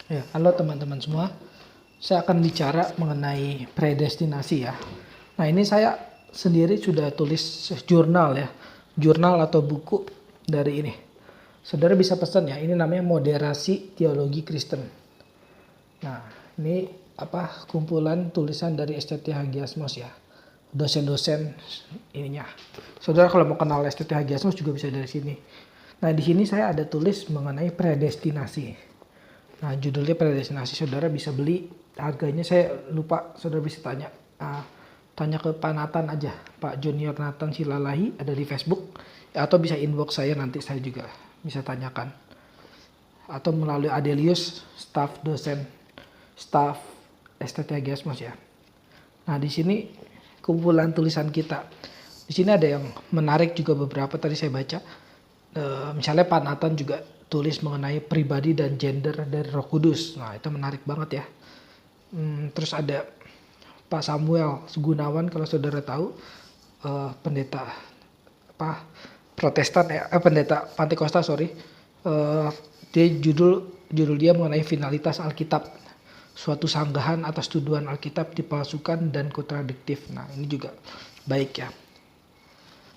Ya, halo teman-teman semua. Saya akan bicara mengenai predestinasi ya. Nah, ini saya sendiri sudah tulis jurnal ya. Jurnal atau buku dari ini. Saudara bisa pesan ya, ini namanya Moderasi Teologi Kristen. Nah, ini kumpulan tulisan dari STT Hagiasmos ya. Dosen-dosen ininya. Saudara kalau mau kenal STT Hagiasmos juga bisa dari sini. Nah, di sini saya ada tulis mengenai predestinasi. Nah, judulnya predestinasi. Saudara bisa beli, harganya saya lupa, saudara bisa tanya. Tanya ke Pak Nathan aja, Pak Junior Nathan Silalahi, ada di Facebook. Atau bisa inbox saya, nanti saya juga bisa tanyakan. Atau melalui Adelius, staf STT Hagiasmos ya. Nah, di sini kumpulan tulisan kita. Di sini ada yang menarik juga beberapa tadi saya baca. Misalnya Pak Nathan juga tulis mengenai pribadi dan gender dari Roh Kudus. Nah, itu menarik banget ya. Terus ada Pak Samuel Gunawan, kalau saudara tahu, pendeta Protestan pendeta Pantekosta dia judul dia mengenai finalitas Alkitab, suatu sanggahan atas tuduhan Alkitab dipalsukan dan kontradiktif. Nah, ini juga baik ya.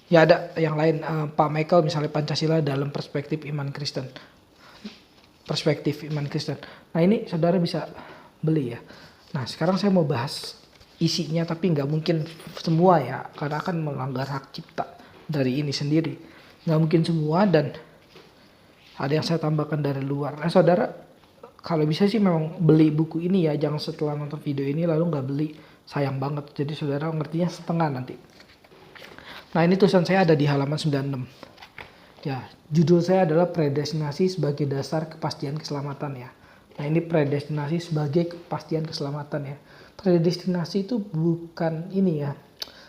Ya, ada yang lain, Pak Michael misalnya Pancasila dalam perspektif iman Kristen. Nah, ini saudara bisa beli ya. Nah, sekarang saya mau bahas isinya, tapi nggak mungkin semua ya, karena akan melanggar hak cipta dari ini sendiri. Nggak mungkin semua, dan ada yang saya tambahkan dari luar. Nah, saudara kalau bisa sih memang beli buku ini ya, jangan setelah nonton video ini lalu nggak beli, sayang banget. Jadi saudara ngertinya setengah nanti. Nah, ini tulisan saya ada di halaman 96. Ya, judul saya adalah predestinasi sebagai dasar kepastian keselamatan ya. Nah, ini predestinasi sebagai kepastian keselamatan ya. Predestinasi itu bukan ini ya,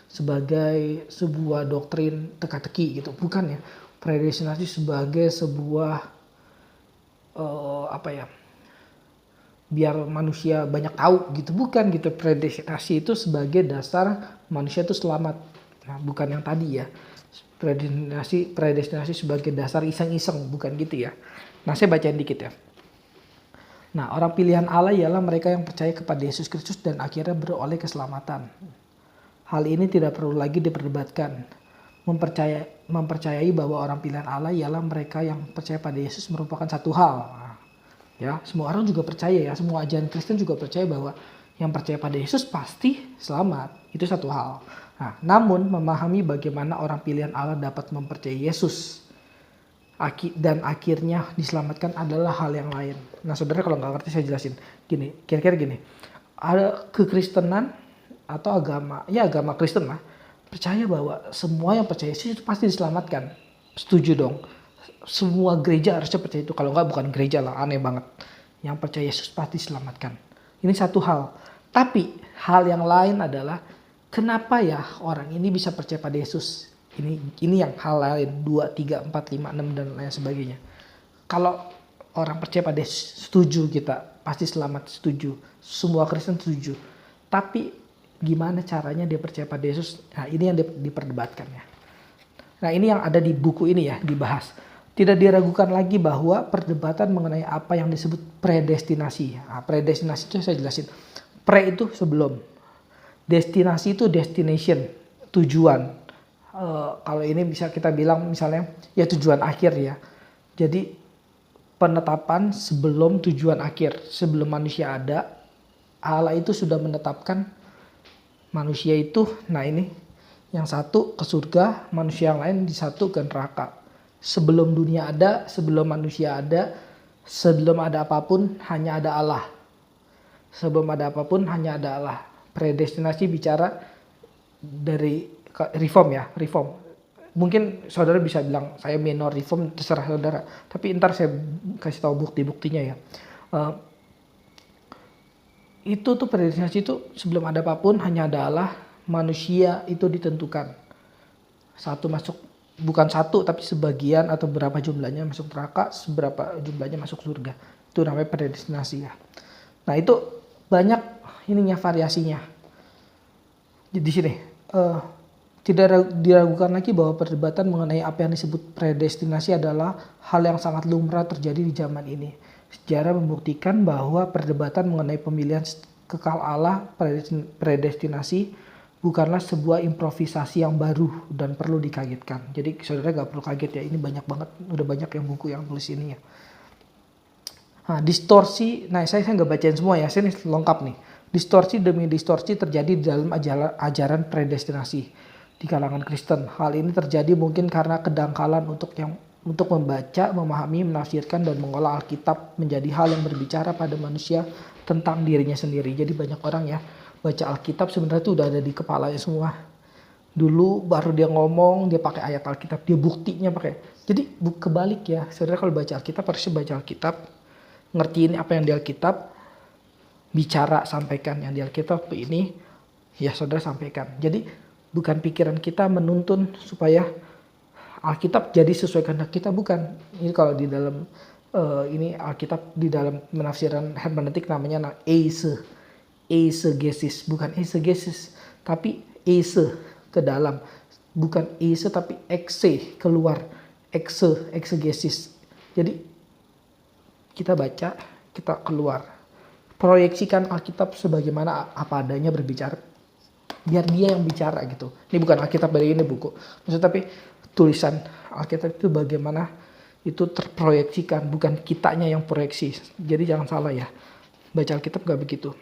sebagai sebuah doktrin teka-teki gitu, bukan ya. Predestinasi sebagai sebuah biar manusia banyak tahu gitu, bukan gitu. Predestinasi itu sebagai dasar manusia itu selamat. Nah, bukan yang tadi ya. Predestinasi sebagai dasar iseng-iseng, bukan gitu ya. Nah, saya bacain dikit ya. Nah, orang pilihan Allah ialah mereka yang percaya kepada Yesus Kristus dan akhirnya beroleh keselamatan. Hal ini tidak perlu lagi diperdebatkan. Mempercayai bahwa orang pilihan Allah ialah mereka yang percaya pada Yesus merupakan satu hal. Ya, semua orang juga percaya ya, semua ajaran Kristen juga percaya bahwa yang percaya pada Yesus pasti selamat. Itu satu hal. Nah, namun memahami bagaimana orang pilihan Allah dapat mempercayai Yesus dan akhirnya diselamatkan adalah hal yang lain. Nah, saudara kalau nggak ngerti saya jelasin. Kira-kira gini. Ada kekristenan atau agama Kristen lah, percaya bahwa semua yang percaya Yesus itu pasti diselamatkan. Setuju dong. Semua gereja harusnya percaya itu. Kalau nggak, bukan gereja lah, aneh banget. Yang percaya Yesus pasti diselamatkan. Ini satu hal. Tapi hal yang lain adalah kenapa ya orang ini bisa percaya pada Yesus? Ini yang hal lain, 2, 3, 4, 5, 6 dan lain sebagainya. Kalau orang percaya pada Yesus, setuju kita pasti selamat, setuju. Semua Kristen setuju. Tapi gimana caranya dia percaya pada Yesus? Nah, ini yang diperdebatkan ya. Nah, ini yang ada di buku ini ya, dibahas. Tidak diragukan lagi bahwa perdebatan mengenai apa yang disebut predestinasi. Nah, predestinasi itu saya jelasin. Pre itu sebelum. Destinasi itu destination, tujuan. Kalau ini bisa kita bilang misalnya ya tujuan akhir ya. Jadi penetapan sebelum tujuan akhir. Sebelum manusia ada, Allah itu sudah menetapkan manusia itu. Nah, ini yang satu ke surga, manusia yang lain di satu ke neraka. Sebelum dunia ada, sebelum manusia ada, sebelum ada apapun hanya ada Allah. Sebelum ada apapun hanya ada Allah. Predestinasi bicara dari reform ya, reform. Mungkin saudara bisa bilang saya minor reform, terserah saudara. Tapi ntar saya kasih tahu bukti-buktinya ya. Itu tuh predestinasi itu sebelum ada apapun hanya ada Allah. Manusia itu ditentukan. Bukan satu tapi sebagian atau berapa jumlahnya masuk neraka, seberapa jumlahnya masuk surga. Itu namanya predestinasi ya. Nah, itu banyak variasinya. Di sini tidak diragukan lagi bahwa perdebatan mengenai apa yang disebut predestinasi adalah hal yang sangat lumrah terjadi di zaman ini. Sejarah membuktikan bahwa perdebatan mengenai pemilihan kekal Allah, predestinasi, bukanlah sebuah improvisasi yang baru dan perlu dikagetkan. Jadi saudara gak perlu kaget ya, ini banyak banget, udah banyak yang buku yang tulis ini ya. Nah, distorsi, saya nggak bacain semua ya, saya ini lengkap nih. Distorsi demi distorsi terjadi di dalam ajaran predestinasi di kalangan Kristen. Hal ini terjadi mungkin karena kedangkalan untuk membaca, memahami, menafsirkan, dan mengolah Alkitab menjadi hal yang berbicara pada manusia tentang dirinya sendiri. Jadi banyak orang ya baca Alkitab sebenarnya itu udah ada di kepalanya semua. Dulu baru dia ngomong, dia pakai ayat Alkitab, dia buktinya pakai. Jadi kebalik ya, saudara kalau baca Alkitab harusnya baca Alkitab, ngertiin apa yang di Alkitab, bicara, sampaikan yang di Alkitab ini, ya saudara sampaikan. Jadi bukan pikiran kita menuntun supaya Alkitab jadi sesuai kehendak kita, bukan. Ini kalau di dalam ini Alkitab di dalam penafsiran hermeneutik namanya eisegesis, bukan eisegesis, tapi eise ke dalam, bukan eise tapi exe keluar, exegesis. Jadi kita baca, kita keluar, proyeksikan Alkitab sebagaimana apa adanya berbicara, biar dia yang bicara gitu. Ini bukan Alkitab dari ini buku, maksudnya tapi tulisan Alkitab itu bagaimana itu terproyeksikan, bukan kitanya yang proyeksi. Jadi jangan salah ya, baca Alkitab gak begitu.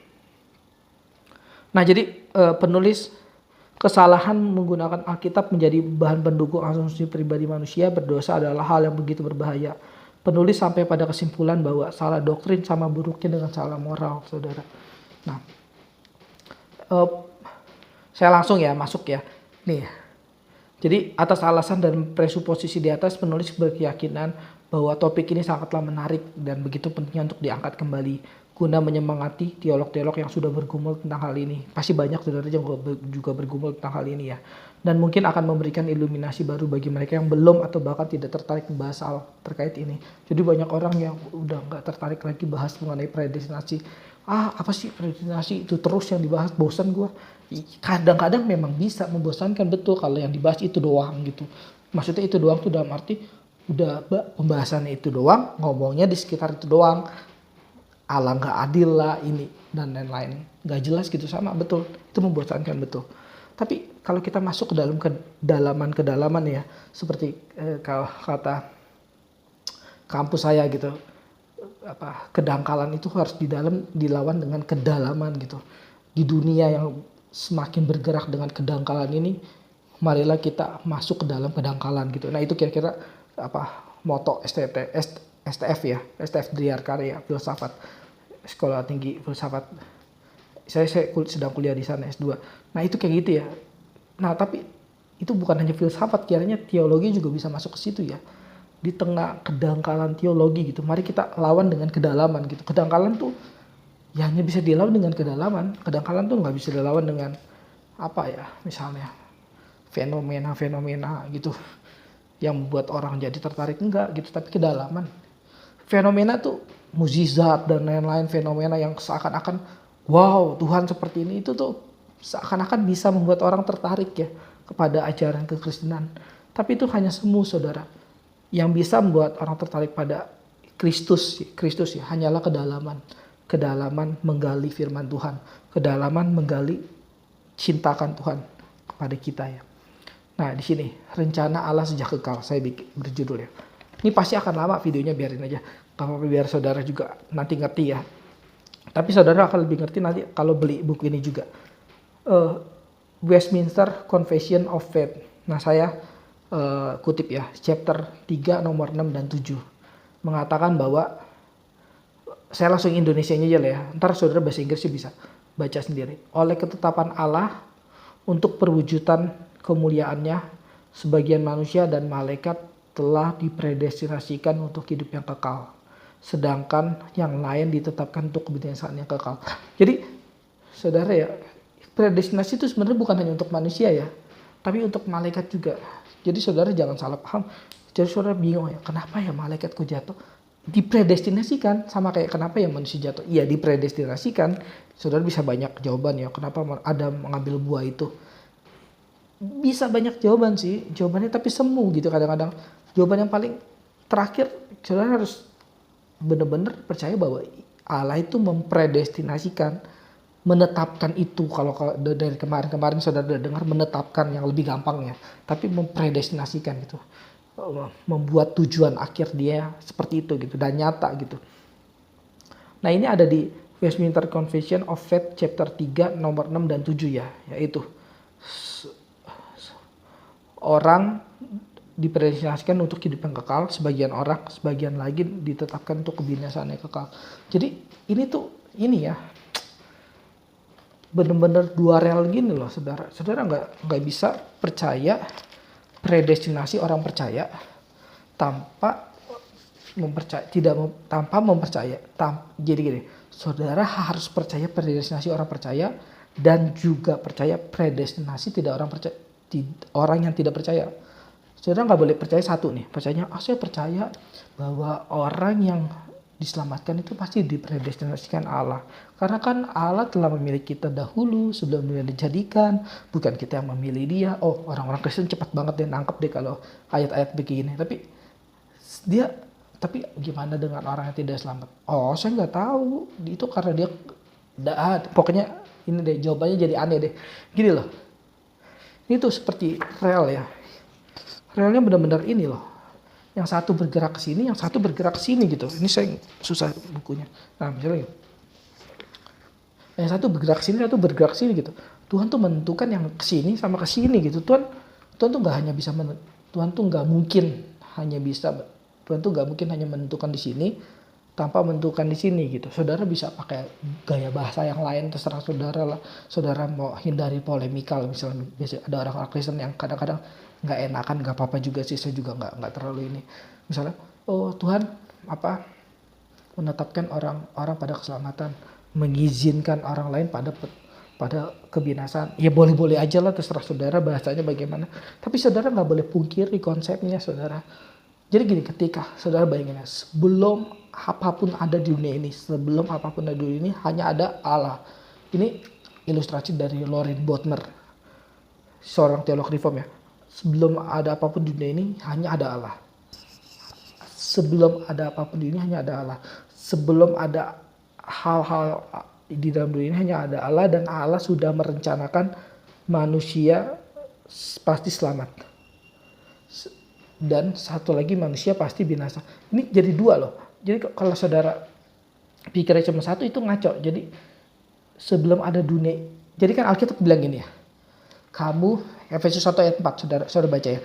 Nah jadi penulis kesalahan menggunakan Alkitab menjadi bahan pendukung asumsi pribadi manusia berdosa adalah hal yang begitu berbahaya. Penulis sampai pada kesimpulan bahwa salah doktrin sama buruknya dengan salah moral, saudara. Nah, saya langsung ya masuk ya. Nih, jadi atas alasan dan presuposisi di atas, penulis berkeyakinan bahwa topik ini sangatlah menarik dan begitu pentingnya untuk diangkat kembali guna menyemangati teolog-teolog yang sudah bergumul tentang hal ini. Pasti banyak saudara yang juga bergumul tentang hal ini ya. Dan mungkin akan memberikan iluminasi baru bagi mereka yang belum atau bahkan tidak tertarik membahas hal terkait ini. Jadi banyak orang yang udah gak tertarik lagi bahas mengenai predestinasi. Apa sih predestinasi itu terus yang dibahas, bosan gue. Kadang-kadang memang bisa membosankan, betul, kalau yang dibahas itu doang gitu. Maksudnya itu doang tuh dalam arti udah pembahasannya itu doang, ngomongnya di sekitar itu doang. Allah gak adil lah ini dan lain-lain. Gak jelas gitu, sama betul. Itu membosankan betul. Tapi kalau kita masuk ke dalam kedalaman ya, seperti kalau kata kampus saya gitu, kedangkalan itu harus dilawan dengan kedalaman gitu. Di dunia yang semakin bergerak dengan kedangkalan ini, marilah kita masuk ke dalam kedangkalan gitu. Nah itu kira-kira moto STF ya, STF Driarkarya, filsafat, sekolah tinggi filsafat. Saya sedang kuliah di sana S2. Nah itu kayak gitu ya. Nah tapi itu bukan hanya filsafat, kiranya teologi juga bisa masuk ke situ ya. Di tengah kedangkalan teologi gitu, mari kita lawan dengan kedalaman gitu. Kedangkalan tuh ya hanya bisa dilawan dengan kedalaman. Kedangkalan tuh nggak bisa dilawan dengan misalnya fenomena gitu yang membuat orang jadi tertarik, enggak gitu. Tapi kedalaman, fenomena tuh mukjizat dan lain-lain, fenomena yang seakan-akan wow, Tuhan seperti ini, itu tuh seakan-akan bisa membuat orang tertarik ya kepada ajaran kekristenan. Tapi itu hanya semu, saudara. Yang bisa membuat orang tertarik pada Kristus ya hanyalah kedalaman menggali firman Tuhan, kedalaman menggali cintakan Tuhan kepada kita ya. Nah di sini rencana Allah sejak kekal, saya berjudul ya. Ini pasti akan lama videonya, biarin aja. Tapi biar saudara juga nanti ngerti ya. Tapi saudara akan lebih ngerti nanti kalau beli buku ini juga. Westminster Confession of Faith. Nah saya kutip ya, chapter 3 nomor 6 dan 7. Mengatakan bahwa, saya langsung Indonesianya aja lah ya. Ntar saudara bahasa Inggrisnya bisa baca sendiri. Oleh ketetapan Allah untuk perwujudan kemuliaannya, sebagian manusia dan malaikat telah dipredestinasikan untuk hidup yang kekal. Sedangkan yang lain ditetapkan untuk kebinasaan yang kekal. Jadi saudara ya, predestinasi itu sebenarnya bukan hanya untuk manusia ya, tapi untuk malaikat juga. Jadi saudara jangan salah paham. Jadi saudara bingung ya, kenapa ya malaikat kok jatuh? Dipredestinasikan, sama kayak kenapa ya manusia jatuh? Iya dipredestinasikan. Saudara bisa banyak jawaban ya, kenapa Adam mengambil buah itu. Bisa banyak jawaban sih, jawabannya tapi semu gitu kadang-kadang. Jawaban yang paling terakhir, saudara harus benar-benar percaya bahwa Allah itu mempredestinasikan, menetapkan itu. Kalau dari kemarin saudara udah dengar, menetapkan yang lebih gampangnya, tapi mempredestinasikan gitu, membuat tujuan akhir dia seperti itu gitu dan nyata gitu. Nah ini ada di Westminster Confession of Faith chapter 3 nomor 6 dan 7 ya, yaitu orang dipredestinasikan untuk hidup yang kekal, sebagian orang, sebagian lagi ditetapkan untuk kebinasaan yang kekal. Jadi ini ya benar-benar dua rel gini loh, saudara. Saudara nggak bisa percaya predestinasi orang percaya tanpa mempercaya. Jadi gini, saudara harus percaya predestinasi orang percaya dan juga percaya predestinasi orang yang tidak percaya. Saudara nggak boleh percaya satu nih, percayanya saya percaya bahwa orang yang diselamatkan itu pasti dipredestinasikan Allah. Karena kan Allah telah memilih kita dahulu sebelum dunia dijadikan, bukan kita yang memilih dia. Oh, orang-orang Kristen cepat banget deh nangkep deh kalau ayat-ayat begini. Tapi gimana dengan orang yang tidak selamat? Oh, saya nggak tahu. Itu karena dia pokoknya ini deh, jawabannya jadi aneh deh. Gini loh. Ini tuh seperti rel ya. Relnya benar-benar ini loh. Yang satu bergerak ke sini, yang satu bergerak ke sini gitu. Ini saya susah bukunya. Nah, misalnya yang satu bergerak ke sini, satu bergerak ke sini gitu. Tuhan tuh menentukan yang ke sini sama ke sini gitu. Tuhan tuh nggak hanya bisa Tuhan tuh nggak mungkin hanya menentukan di sini tanpa menentukan di sini gitu. Saudara bisa pakai gaya bahasa yang lain, terserah saudara lah. Saudara mau hindari polemikal, misalnya biasa ada orang-orang Kristen yang kadang-kadang nggak enakan, nggak apa-apa juga sih, saya juga nggak terlalu ini. Misalnya, oh Tuhan menetapkan orang-orang pada keselamatan, mengizinkan orang lain pada kebinasaan. Ya boleh-boleh aja lah, terserah saudara bahasanya bagaimana. Tapi saudara nggak boleh pungkiri konsepnya, saudara. Jadi gini, ketika saudara bayangin ya, sebelum apapun ada di dunia ini hanya ada Allah. Ini ilustrasi dari Lorin Bottner, seorang teolog reform ya. Sebelum ada apapun di dunia ini hanya ada Allah. Sebelum ada apapun di dunia hanya ada Allah. Sebelum ada hal-hal di dalam dunia ini hanya ada Allah, dan Allah sudah merencanakan manusia pasti selamat. Dan satu lagi, manusia pasti binasa. Ini jadi dua loh. Jadi kalau saudara pikirnya cuma satu, itu ngaco. Jadi sebelum ada dunia, jadi kan Alkitab bilang gini ya, kamu Efesus 1 ayat 4 saudara baca ya,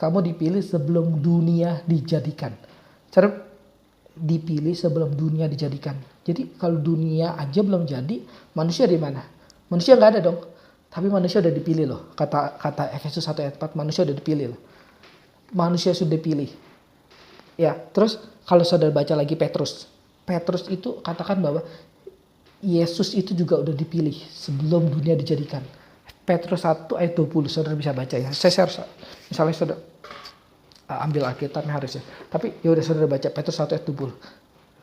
kamu dipilih sebelum dunia dijadikan. Saudara dipilih sebelum dunia dijadikan. Jadi kalau dunia aja belum jadi, manusia di mana? Manusia nggak ada dong. Tapi manusia udah dipilih loh. Kata Efesus 1 ayat 4, manusia udah dipilih loh. Manusia sudah dipilih. Ya, terus kalau saudara baca lagi Petrus itu katakan bahwa Yesus itu juga udah dipilih sebelum dunia dijadikan. Petrus 1 ayat 20, saudara bisa baca ya. Saya share, misalnya saudara ambil Alkitabnya harus ya. Tapi ya udah saudara baca Petrus 1 ayat 20.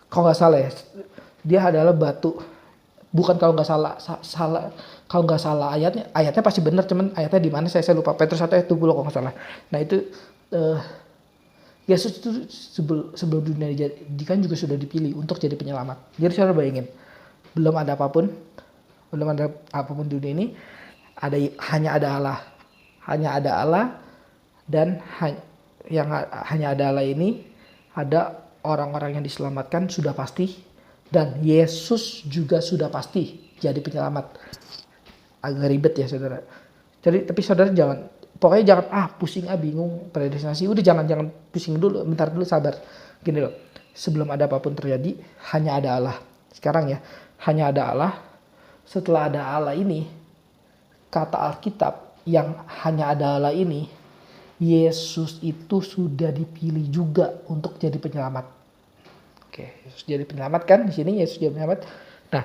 Kalau nggak salah ya, dia adalah batu. Bukan kalau nggak salah ayatnya pasti benar, cuman ayatnya di mana saya lupa. Petrus 1 ayat 20 kalau nggak salah. Nah itu Yesus itu sebelum dunia dijadikan juga sudah dipilih untuk jadi penyelamat. Jadi saudara bayangin, belum ada apapun di dunia ini, hanya ada Allah, dan hanya ada Allah ini, ada orang-orang yang diselamatkan sudah pasti, dan Yesus juga sudah pasti jadi penyelamat. Agak ribet ya saudara. Jadi tapi saudara pokoknya jangan pusing bingung predestinasi. Udah jangan pusing dulu, bentar dulu, sabar. Gini loh, sebelum ada apapun terjadi hanya ada Allah. Sekarang ya, hanya ada Allah. Setelah ada Allah ini, kata Alkitab yang hanya ada Allah ini, Yesus itu sudah dipilih juga untuk jadi penyelamat. Oke, Yesus jadi penyelamat kan di sini, Yesus jadi penyelamat. Nah,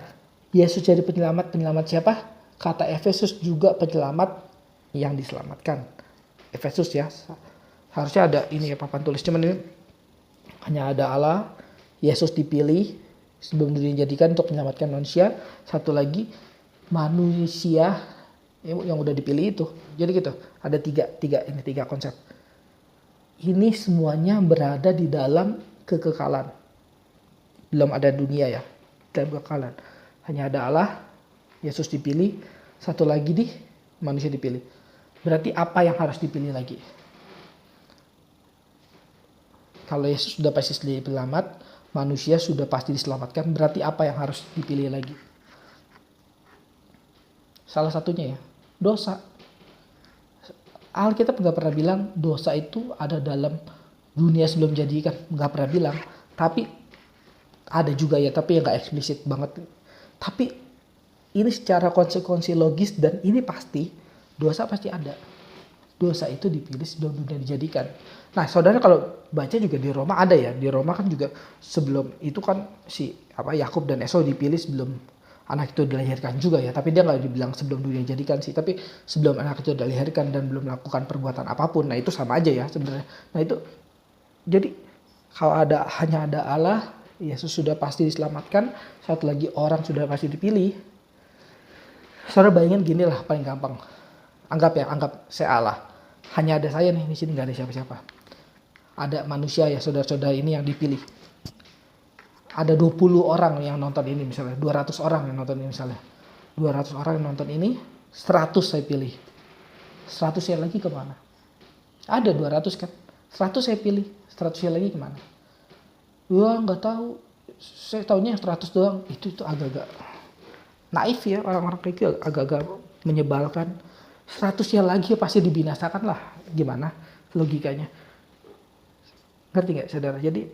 Yesus jadi penyelamat siapa? Kata Efesus juga penyelamat yang diselamatkan. Efesus ya, harusnya ada ini ya papan tulis, cuman ini hanya ada Allah, Yesus dipilih sebelum dunia dijadikan untuk menyelamatkan manusia. Satu lagi, manusia yang udah dipilih itu. Jadi gitu, ada tiga konsep. Ini semuanya berada di dalam kekekalan. belum ada dunia ya, dalam kekekalan. Hanya ada Allah, Yesus dipilih, satu lagi manusia dipilih. Berarti apa yang harus dipilih lagi? Kalau Yesus sudah pasti selamat, manusia sudah pasti diselamatkan, berarti apa yang harus dipilih lagi? Salah satunya ya, dosa. Alkitab nggak pernah bilang dosa itu ada dalam dunia sebelum jadi kan, nggak pernah bilang. Tapi ada juga ya, tapi yang nggak eksplisit banget. Tapi ini secara konsekuensi logis dan ini pasti dosa pasti ada. Dosa itu dipilih sebelum dunia dijadikan. Nah, saudara kalau baca juga di Roma ada ya. Di Roma kan juga sebelum itu kan Yakub dan Esau dipilih sebelum anak itu dilahirkan juga ya. Tapi dia nggak dibilang sebelum dunia dijadikan sih. Tapi sebelum anak itu dilahirkan dan belum melakukan perbuatan apapun. Nah, itu sama aja ya sebenarnya. Nah, itu jadi kalau hanya ada Allah, Yesus sudah pasti diselamatkan. Satu lagi orang sudah pasti dipilih. Saudara bayangin gini lah paling gampang. Anggap saya Allah. Hanya ada saya nih di sini, nggak ada siapa-siapa. Ada manusia ya saudara-saudara ini yang dipilih. Ada 20 orang yang nonton ini misalnya, 200 orang yang nonton ini misalnya. 200 orang yang nonton ini, 100 saya pilih. 100 yang lagi kemana? Ada 200 kan? 100 saya pilih, 100 yang lagi kemana? Wah nggak tahu. Saya taunya yang 100 doang. Itu agak-agak naif ya, orang-orang kayak gitu agak-agak menyebalkan. 100 yang lagi pasti dibinasakan lah. Gimana logikanya? Ngerti nggak saudara? Jadi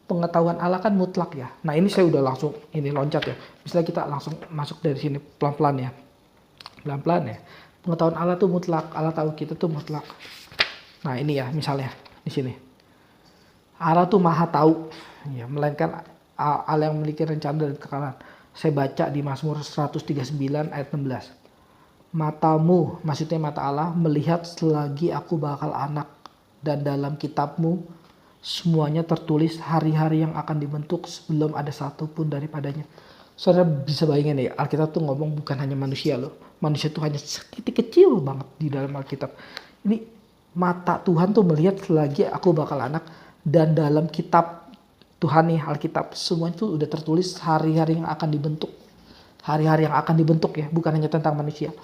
pengetahuan Allah kan mutlak ya. Nah ini saya udah langsung ini loncat ya. Misalnya kita langsung masuk dari sini pelan-pelan ya. Pelan-pelan ya. Pengetahuan Allah tuh mutlak. Allah tahu kita tuh mutlak. Nah ini ya misalnya di sini. Allah tuh maha tahu. Ya, melainkan Allah yang memiliki rencana dan kekekalan. Saya baca di Mazmur 139 ayat 16. Matamu, maksudnya mata Allah, melihat selagi aku bakal anak. Dan dalam kitabmu semuanya tertulis hari-hari yang akan dibentuk sebelum ada satu pun daripadanya. Saudara bisa bayangin ya, Alkitab tuh ngomong bukan hanya manusia loh. Manusia tuh hanya sedikit kecil banget di dalam Alkitab. Ini mata Tuhan tuh melihat selagi aku bakal anak. Dan dalam kitab Tuhan nih, Alkitab, semuanya tuh udah tertulis hari-hari yang akan dibentuk. Hari-hari yang akan dibentuk ya, bukan hanya tentang manusia.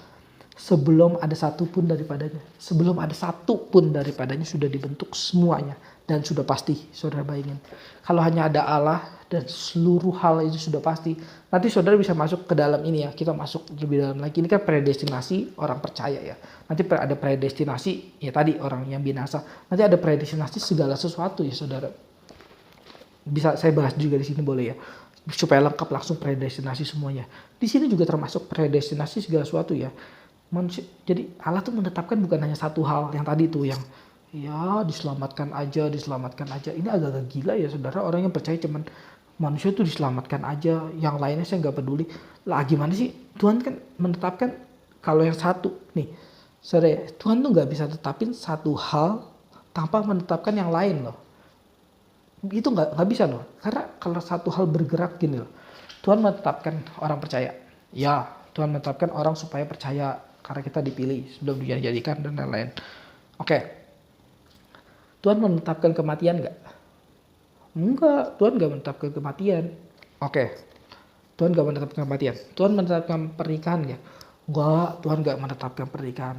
Sebelum ada satu pun daripadanya. Sebelum ada satu pun daripadanya sudah dibentuk semuanya. Dan sudah pasti, saudara bayangin. Kalau hanya ada Allah dan seluruh hal itu sudah pasti. Nanti saudara bisa masuk ke dalam ini ya. Kita masuk lebih dalam lagi. Ini kan predestinasi orang percaya ya. Nanti ada predestinasi, ya tadi orang yang binasa. Nanti ada predestinasi segala sesuatu ya saudara. Bisa saya bahas juga di sini boleh ya. Supaya lengkap langsung predestinasi semuanya. Di sini juga termasuk predestinasi segala sesuatu ya. Manusia, jadi Allah tuh menetapkan bukan hanya satu hal yang tadi tuh yang ya diselamatkan aja. Ini agak-agak gila ya saudara, orang yang percaya cuman manusia tuh diselamatkan aja, yang lainnya saya nggak peduli. Lah gimana sih? Tuhan kan menetapkan kalau yang satu nih, saudara, Tuhan tuh nggak bisa tetapin satu hal tanpa menetapkan yang lain loh. Itu nggak bisa loh, karena kalau satu hal bergerak gini loh, Tuhan menetapkan orang percaya, ya Tuhan menetapkan orang supaya percaya karena kita dipilih sebelum dunia dijadikan dan lain-lain. Oke. Tuhan menetapkan kematian nggak? Enggak, Tuhan nggak menetapkan kematian. Oke. Tuhan nggak menetapkan kematian. Tuhan menetapkan pernikahan nggak? Enggak, Tuhan nggak menetapkan pernikahan.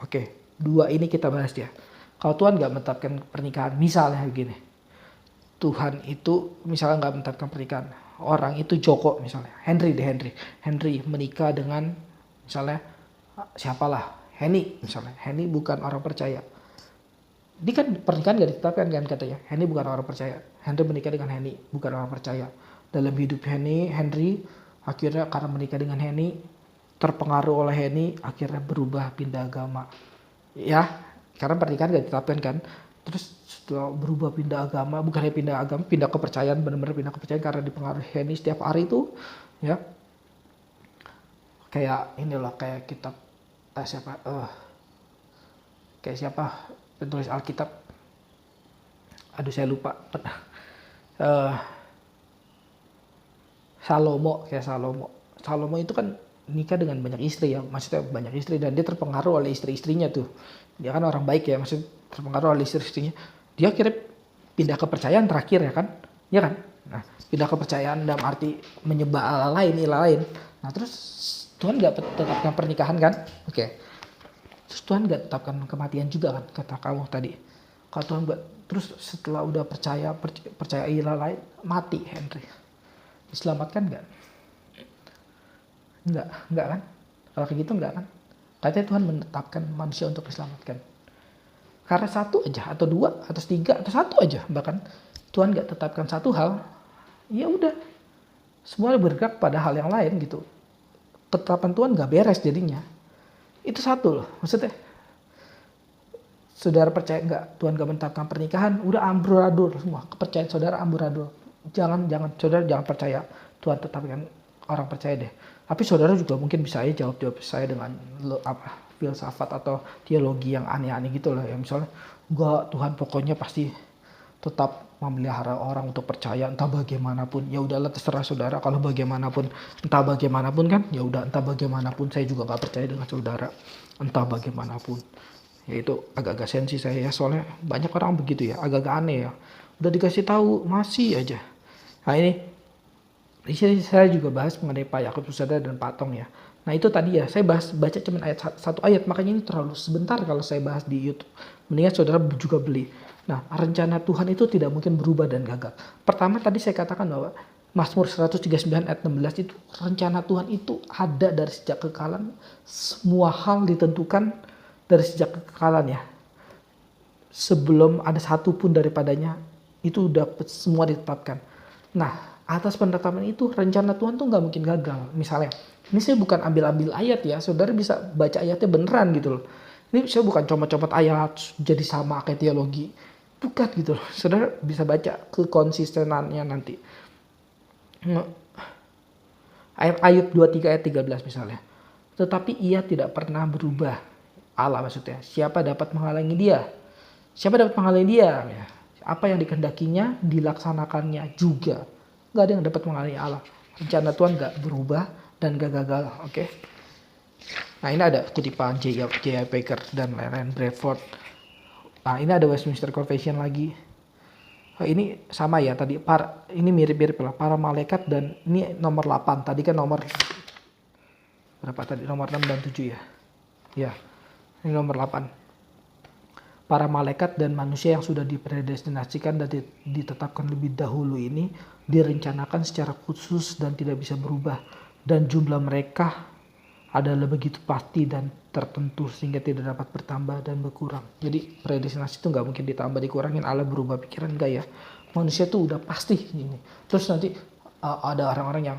Oke. Dua ini kita bahas ya. Kalau Tuhan nggak menetapkan pernikahan, misalnya begini. Tuhan itu misalnya nggak menetapkan pernikahan. Orang itu Joko misalnya. Henry menikah dengan misalnya siapalah, Henny misalnya. Henny bukan orang percaya. Ini kan pernikahan gak ditetapkan kan katanya. Henny bukan orang percaya. Henry menikah dengan Henny bukan orang percaya. Dalam hidup Henry akhirnya karena menikah dengan Henny, terpengaruh oleh Henny, akhirnya berubah pindah agama. Ya, karena pernikahan gak ditetapkan kan. Terus setelah berubah pindah agama, bukannya pindah agama, pindah kepercayaan, benar-benar pindah kepercayaan karena dipengaruhi Henny setiap hari itu, ya. Kayak inilah kayak kitab kayak siapa penulis Alkitab, aduh saya lupa. Salomo itu kan nikah dengan banyak istri ya, maksudnya banyak istri, dan dia terpengaruh oleh istri-istrinya tuh. Dia kan orang baik ya, maksudnya terpengaruh oleh istri-istrinya. Dia akhirnya pindah kepercayaan terakhir ya kan, Ya kan? Nah, pindah kepercayaan dalam arti menyembah Allah lain, ilah lain. Nah, terus Tuhan nggak tetapkan pernikahan kan? Oke. Terus Tuhan nggak tetapkan kematian juga kan? Kata kamu tadi. Kalau Tuhan nggak, terus setelah udah percaya ilah lain, mati Henry. Diselamatkan nggak? Nggak kan? Kalau kayak gitu nggak kan? Katanya Tuhan menetapkan manusia untuk diselamatkan. Karena satu aja, atau dua, atau tiga, atau satu aja. Bahkan Tuhan nggak tetapkan satu hal, ya udah. Semua bergerak pada hal yang lain gitu. Ketetapan Tuhan nggak beres jadinya. Itu satu loh, maksudnya. Saudara percaya nggak Tuhan nggak menetapkan pernikahan, udah amburadul semua. Kepercayaan saudara amburadul. Jangan saudara jangan percaya Tuhan tetapkan, orang percaya deh. Tapi saudara juga mungkin bisa aja jawab saya dengan filsafat atau teologi yang aneh-aneh gitu lah. Ya misalnya, enggak, Tuhan pokoknya pasti tetap memelihara orang untuk percaya entah bagaimanapun. Ya udahlah, terserah saudara. Kalau bagaimanapun, entah bagaimanapun kan, ya udah entah bagaimanapun. Saya juga nggak percaya dengan saudara entah bagaimanapun. Ya itu agak-agak sensi saya ya, soalnya banyak orang begitu ya, agak-agak aneh ya. Udah dikasih tahu masih aja. Nah ini di sini saya juga bahas mengenai Pak Yakub Susada dan Pak Tong ya. Nah itu tadi ya, saya baca cuma satu ayat, makanya ini terlalu sebentar kalau saya bahas di YouTube. Mendingan saudara juga beli. Nah, rencana Tuhan itu tidak mungkin berubah dan gagal. Pertama tadi saya katakan bahwa Mazmur 139 ayat 16 itu rencana Tuhan itu ada dari sejak kekalan. Semua hal ditentukan dari sejak kekalan ya. Sebelum ada satu pun daripadanya, itu udah semua ditetapkan. Nah, atas penetapan itu rencana Tuhan tuh nggak mungkin gagal. Misalnya, ini saya bukan ambil-ambil ayat ya, saudara bisa baca ayatnya beneran gitu loh. Ini saya bukan comot-comot ayat jadi sama kayak teologi, bukan gitu loh. Saudara bisa baca kekonsistenannya nanti. Ayub 23 ayat 13 misalnya. Tetapi ia tidak pernah berubah. Allah maksudnya. Siapa dapat menghalangi dia? Siapa dapat menghalangi dia? Apa yang dikehendakinya dilaksanakannya juga. Gak ada yang dapat menghalangi Allah. Rencana Tuhan gak berubah dan gak gagal. Oke. Nah ini ada kutipan J.I. Packer dan lain-lain, Bradford. Nah ini ada Westminster Confession lagi. Ini sama ya tadi. Ini mirip-mirip lah. Para malaikat dan ini nomor 8. Tadi kan nomor berapa tadi? Nomor 6 dan 7 ya. Ya. Ini nomor 8. Para malaikat dan manusia yang sudah dipredestinasikan dan ditetapkan lebih dahulu ini direncanakan secara khusus dan tidak bisa berubah, dan jumlah mereka adalah begitu pasti dan tertentu sehingga tidak dapat bertambah dan berkurang. Jadi predestinasi itu nggak mungkin ditambah dikurangin. Allah berubah pikiran enggak ya? Manusia tuh udah pasti ini. Terus nanti ada orang-orang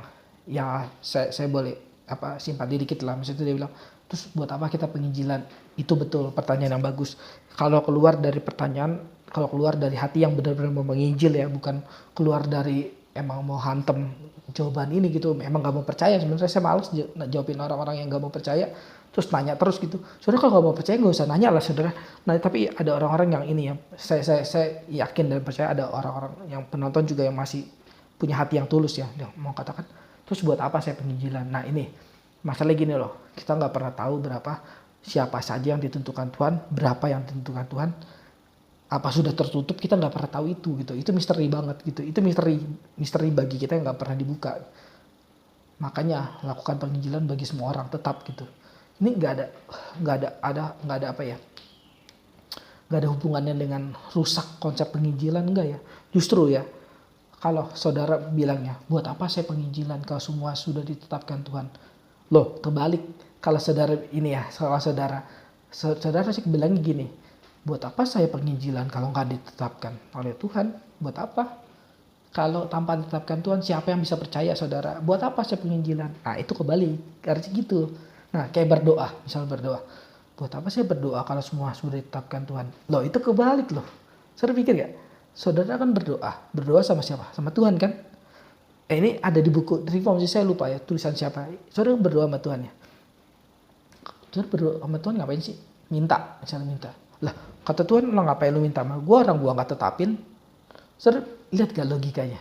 yang saya boleh simpati dikit lah, maksudnya dia bilang, terus buat apa kita penginjilan? Itu betul, pertanyaan yang bagus. Kalau keluar dari hati yang benar-benar mau menginjil ya, bukan keluar dari emang mau hantem jawaban ini gitu, emang gak mau percaya. Sebenarnya saya males jawabin orang-orang yang gak mau percaya, terus nanya terus gitu. Saudara kalau gak mau percaya gak usah nanya lah saudara. Nah tapi ada orang-orang yang ini ya, saya yakin dan percaya ada orang-orang yang penonton juga yang masih punya hati yang tulus ya, yang mau katakan, terus buat apa saya penginjilan? Nah ini masalahnya gini loh, kita gak pernah tahu siapa saja yang ditentukan Tuhan, berapa yang ditentukan Tuhan, apa sudah tertutup, kita nggak pernah tahu itu gitu. Itu misteri banget gitu. Itu misteri bagi kita yang nggak pernah dibuka. Makanya lakukan penginjilan bagi semua orang tetap gitu. Ini nggak ada apa ya? Nggak ada hubungannya dengan rusak konsep penginjilan, enggak ya? Justru ya, kalau saudara bilangnya, buat apa saya penginjilan kalau semua sudah ditetapkan Tuhan? Loh, kebalik. Kalau saudara sih bilangnya gini, buat apa saya penginjilan kalau nggak ditetapkan oleh Tuhan? Buat apa? Kalau tanpa ditetapkan Tuhan, siapa yang bisa percaya saudara? Buat apa saya penginjilan? Nah itu kebalik, harus gitu. Nah kayak berdoa, misalnya berdoa. Buat apa saya berdoa kalau semua sudah ditetapkan Tuhan? Loh itu kebalik loh. Saudara pikir gak? Saudara kan berdoa sama siapa? Sama Tuhan kan? Ini ada di buku Reform, saya lupa ya tulisan siapa. Saudara berdoa sama Tuhan ya? Saudara berdoa sama Tuhan ngapain sih? Minta, misalnya minta. Lah kata Tuhan, lo ngapain lu minta sama gue, orang gue gak tetapin? Saudara lihat gak logikanya?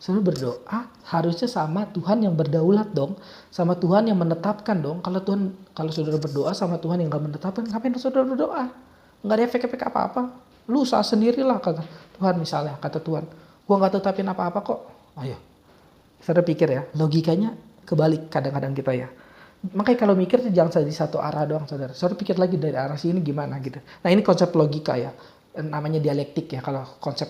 Saudara berdoa harusnya sama Tuhan yang berdaulat dong, sama Tuhan yang menetapkan dong. Kalau saudara berdoa sama Tuhan yang gak menetapkan, ngapain saudara berdoa? Gak ada efek-efek apa-apa. Lu usaha sendirilah kata Tuhan, misalnya kata Tuhan. Gua nggak tetapin apa-apa kok. Ayo. Saudara pikir ya, logikanya kebalik kadang-kadang kita ya. Makanya kalau mikir jangan di satu arah doang saudara. Saudara pikir lagi dari arah sini gimana gitu. Nah ini konsep logika ya. Namanya dialektik ya. Kalau konsep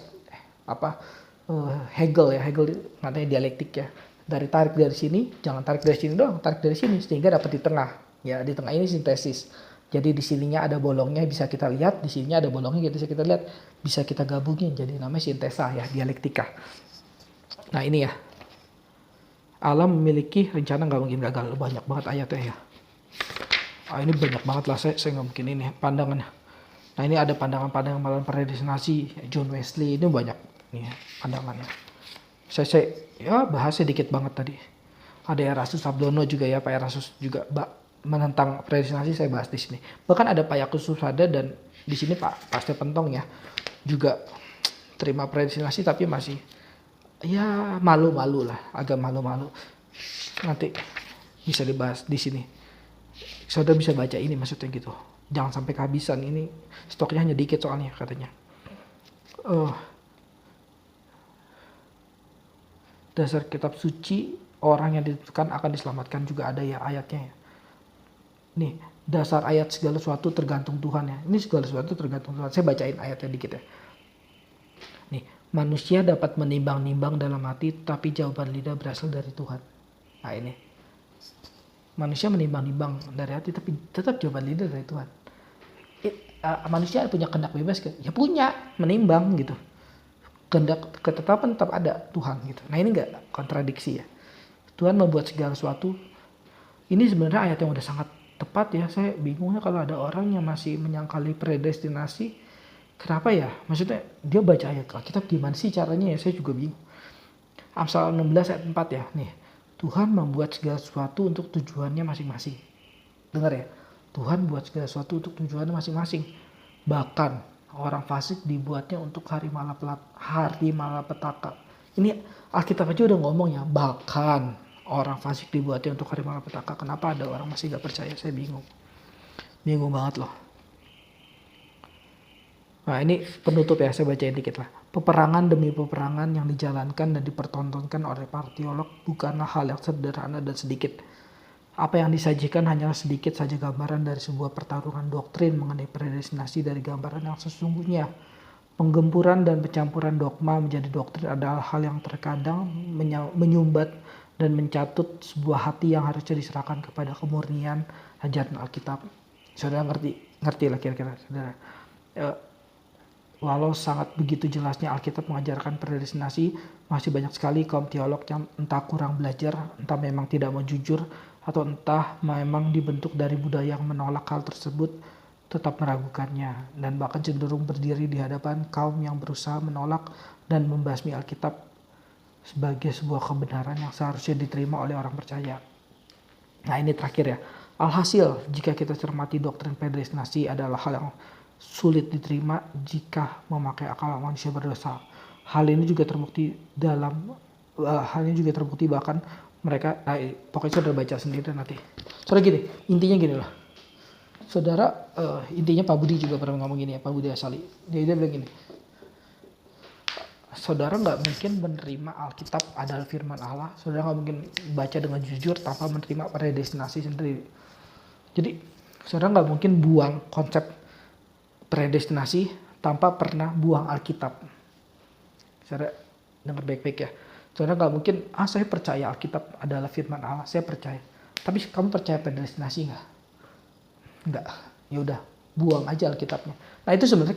Hegel ya. Hegel katanya dialektik ya. Tarik dari sini, jangan tarik dari sini doang. Tarik dari sini sehingga dapat di tengah. Ya di tengah ini sintesis. Jadi di sininya ada bolongnya bisa kita lihat. Di sininya ada bolongnya bisa kita lihat. Bisa kita gabungin. Jadi namanya sintesa ya. Dialektika. Nah ini ya. Allah memiliki rencana nggak mungkin gagal. Banyak banget ayatnya ya. Ini banyak banget lah. Saya nggak mungkin ini pandangannya. Nah ini ada pandangan-pandangan malam predestinasi. John Wesley ini banyak nih pandangannya. Saya ya bahasnya dikit banget tadi. Ada Erastus Sabdono juga ya. Pak Erastus juga menentang predestinasi saya bahas di sini. Bahkan ada Pak Yakub Susada dan di sini Pak Pastor Pentong ya. Juga terima predestinasi tapi masih ya malu-malu lah, agak malu-malu. Nanti bisa dibahas di sini. Saudara bisa baca ini maksudnya gitu. Jangan sampai kehabisan, ini stoknya hanya dikit soalnya katanya. Dasar kitab suci, orang yang ditentukan akan diselamatkan juga ada ya ayatnya ya. Nih, dasar ayat segala sesuatu tergantung Tuhan ya. Ini segala sesuatu tergantung Tuhan. Saya bacain ayatnya dikit ya. Nih, manusia dapat menimbang-nimbang dalam hati, tapi jawaban lidah berasal dari Tuhan. Nah ini. Manusia menimbang-nimbang dari hati, tapi tetap jawaban lidah dari Tuhan. Manusia punya kehendak bebas kan? Ya punya, menimbang gitu. Kehendak ketetapan tetap ada Tuhan gitu. Nah ini enggak kontradiksi ya. Tuhan membuat segala sesuatu. Ini sebenarnya ayat yang udah sangat tepat ya. Saya bingungnya kalau ada orang yang masih menyangkali predestinasi. Kenapa ya? Maksudnya dia baca ayat Alkitab gimana sih caranya ya? Saya juga bingung. Amsal 16 ayat 4 ya. Nih, Tuhan membuat segala sesuatu untuk tujuannya masing-masing. Dengar ya. Tuhan buat segala sesuatu untuk tujuannya masing-masing. Bahkan orang fasik dibuatnya untuk hari malapetaka. Ini Alkitab aja udah ngomong ya. Bahkan orang fasik dibuatnya untuk hari malapetaka. Kenapa ada orang masih gak percaya? Saya bingung. Bingung banget loh. Nah ini penutup ya, saya bacain dikit lah. Peperangan demi peperangan yang dijalankan dan dipertontonkan oleh para teolog bukanlah hal yang sederhana dan sedikit. Apa yang disajikan hanyalah sedikit saja gambaran dari sebuah pertarungan doktrin mengenai predestinasi dari gambaran yang sesungguhnya. Penggempuran dan pencampuran dogma menjadi doktrin adalah hal yang terkadang menyumbat dan mencatut sebuah hati yang harusnya diserahkan kepada kemurnian ajaran Alkitab. Saudara ngerti lah kira-kira saudara. Walau sangat begitu jelasnya Alkitab mengajarkan predestinasi, masih banyak sekali kaum teolog yang entah kurang belajar, entah memang tidak mau jujur, atau entah memang dibentuk dari budaya yang menolak hal tersebut, tetap meragukannya, dan bahkan cenderung berdiri di hadapan kaum yang berusaha menolak dan membasmi Alkitab sebagai sebuah kebenaran yang seharusnya diterima oleh orang percaya. Nah ini terakhir ya. Alhasil, jika kita cermati doktrin predestinasi adalah hal yang sulit diterima jika memakai akal manusia berdosa. Hal ini juga terbukti bahkan mereka, pokoknya saudara baca sendiri nanti. Saudara gini, intinya gini lah. Saudara, intinya Pak Budi juga pernah ngomong gini ya, Pak Budi Asali. Dia bilang gini, saudara nggak mungkin menerima Alkitab adalah firman Allah. Saudara nggak mungkin baca dengan jujur tanpa menerima predestinasi sendiri. Jadi, saudara nggak mungkin buang konsep predestinasi tanpa pernah buang Alkitab. Saudara dengar baik-baik ya. Saudara nggak mungkin, saya percaya Alkitab adalah firman Allah, saya percaya. Tapi kamu percaya predestinasi nggak? Nggak. Ya udah, buang aja Alkitabnya. Nah itu sebenarnya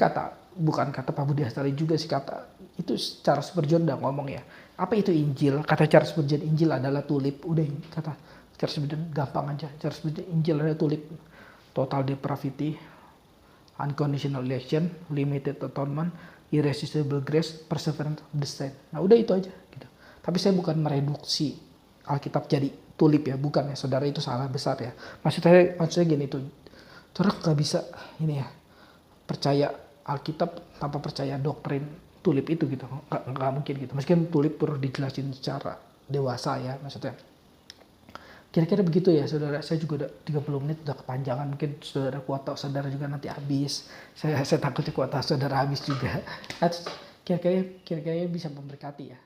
bukan kata Pak Budi Astari juga sih, kata itu secara Spurgeon udah ngomong ya. Apa itu Injil? Kata Charles Spurgeon, Injil adalah tulip. Udah kata Charles Spurgeon gampang aja. Charles Spurgeon, Injil adalah tulip. Total depravity, unconditional election, limited atonement, irresistible grace, perseverance of the saint. Nah udah itu aja gitu. Tapi saya bukan mereduksi Alkitab jadi tulip ya, bukan ya saudara, itu salah besar ya. Maksudnya gini tuh, saudara gak bisa ini ya percaya Alkitab tanpa percaya doktrin tulip itu gitu, nggak mungkin gitu. Meskipun tulip perlu dijelasin secara dewasa ya maksudnya. Kira-kira begitu ya saudara. Saya juga udah 30 menit udah kepanjangan. Mungkin kuota saudara juga nanti habis. Saya takutnya kuota saudara habis juga. kira-kira bisa memberkati ya.